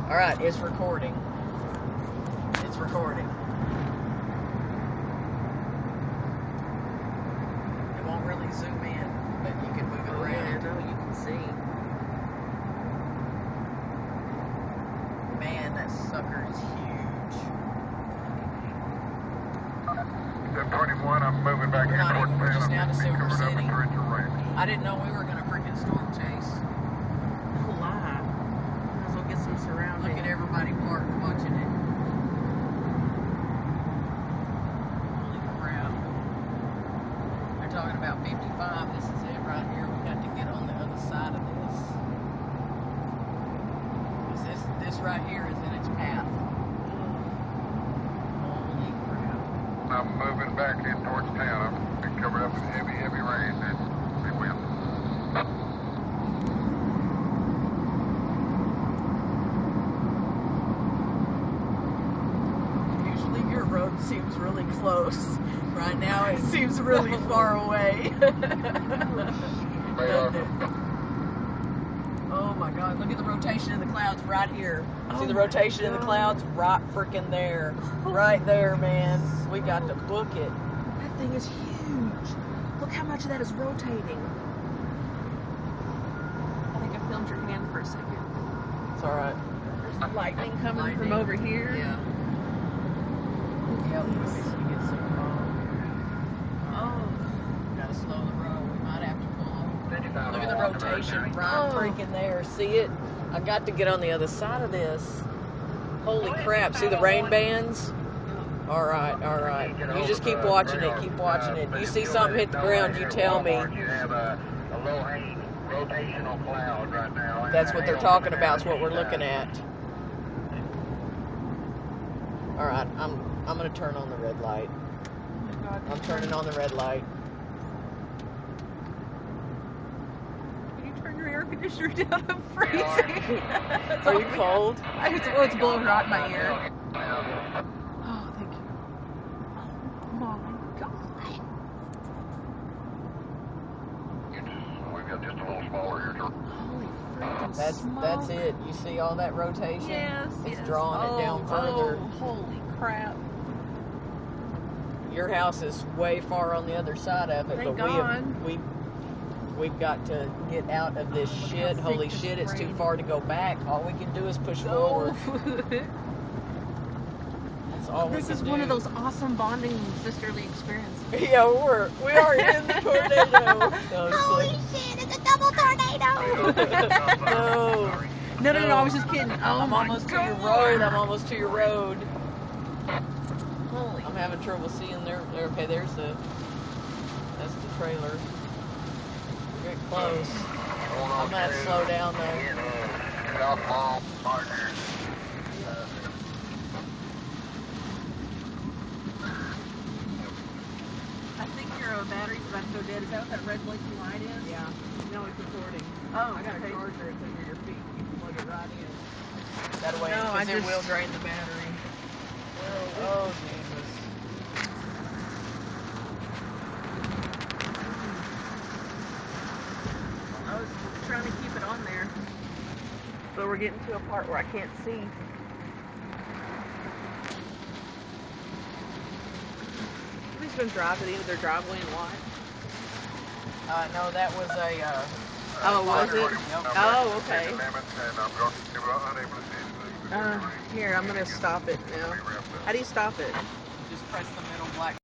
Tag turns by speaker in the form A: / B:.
A: Alright, it's recording. It's recording. It won't really zoom in, but you can move it around.
B: Yeah, no, you can see.
A: Man, that sucker is huge.
C: 1021, I'm moving back
A: We're
C: in
A: not
C: towards
A: even, we're just
C: town.
A: down to
C: I'm
A: Silver
C: coming up
A: City.
C: a bridge of rain.
A: I didn't know we were going to freaking storm chase.
B: No lie. Might as well get some surrounding.
A: Look at everybody parked watching it. Holy crap. They're talking about 55. This is it right here. We got to get on the other side of this. This right here is in its path. Holy crap.
C: I'm moving back in towards town. I'm covered up with heavy rain and big wind.
A: Usually your road seems really close. Right now it seems really far away. Oh my god, look at the rotation in the clouds right here. See the rotation in the clouds? Right freaking there. Right there, man. We got to book it.
B: That thing is huge. Look how much of that is rotating. I think I filmed your hand for a second.
A: It's alright.
B: There's lightning coming from over here.
A: Yeah. Yep, we get some oh, gotta slow the road. We might have to pull over. Look at the rotation right freaking there. See it? I got to get on the other side of this. Holy crap. See the rain bands? Alright, alright. You just keep watching it, keep watching it. You see something hit the ground, you tell me.
C: You have a low-hanging rotational cloud right now.
A: That's what they're talking about. It's what we're looking at. Alright, I'm going to turn on the red light.
B: Oh my God.
A: I'm turning on the red light.
B: Can you turn your air conditioner down? I'm freezing.
A: Are you cold?
B: It's blowing right in my ear. Oh, thank you. Oh my God.
C: We've got just a little smaller here, George.
B: Holy freaking
A: That's
B: smoke.
A: it. You see all that rotation?
B: Yes,
A: It's
B: yes.
A: drawing it down further.
B: Oh, holy crap.
A: Your house is way far on the other side of it,
B: Thank
A: but
B: God.
A: we've got to get out of this shit. Holy shit, it's too far to go back. All we can do is push forward. That's all we can do.
B: This is one of those awesome bonding sisterly experiences.
A: Yeah, we are in the tornado.
B: Holy shit, it's a double tornado! No, I was just kidding. Oh
A: I'm
B: my
A: almost
B: God.
A: to your road. I'm almost to your road.
B: Holy.
A: I'm having trouble seeing there. Okay, that's the trailer. We're getting close. I'm gonna have to slow down though.
B: I think your battery's about to go dead. Is that what that red blinking light is?
A: Yeah. No, it's recording.
B: Oh,
A: I got a
B: okay.
A: charger. It's under your feet. You can plug it right in. That way,
B: No,
A: because it will drain the battery. Oh, Jesus.
B: I was trying to keep it on there, but we're getting to a part where I can't see. Somebody's been driving into their driveway and what?
A: No, that was a.
B: Oh, was it?
A: Yep.
B: Oh, okay. Here, I'm gonna stop it now. How do you stop it?
A: Just press the middle black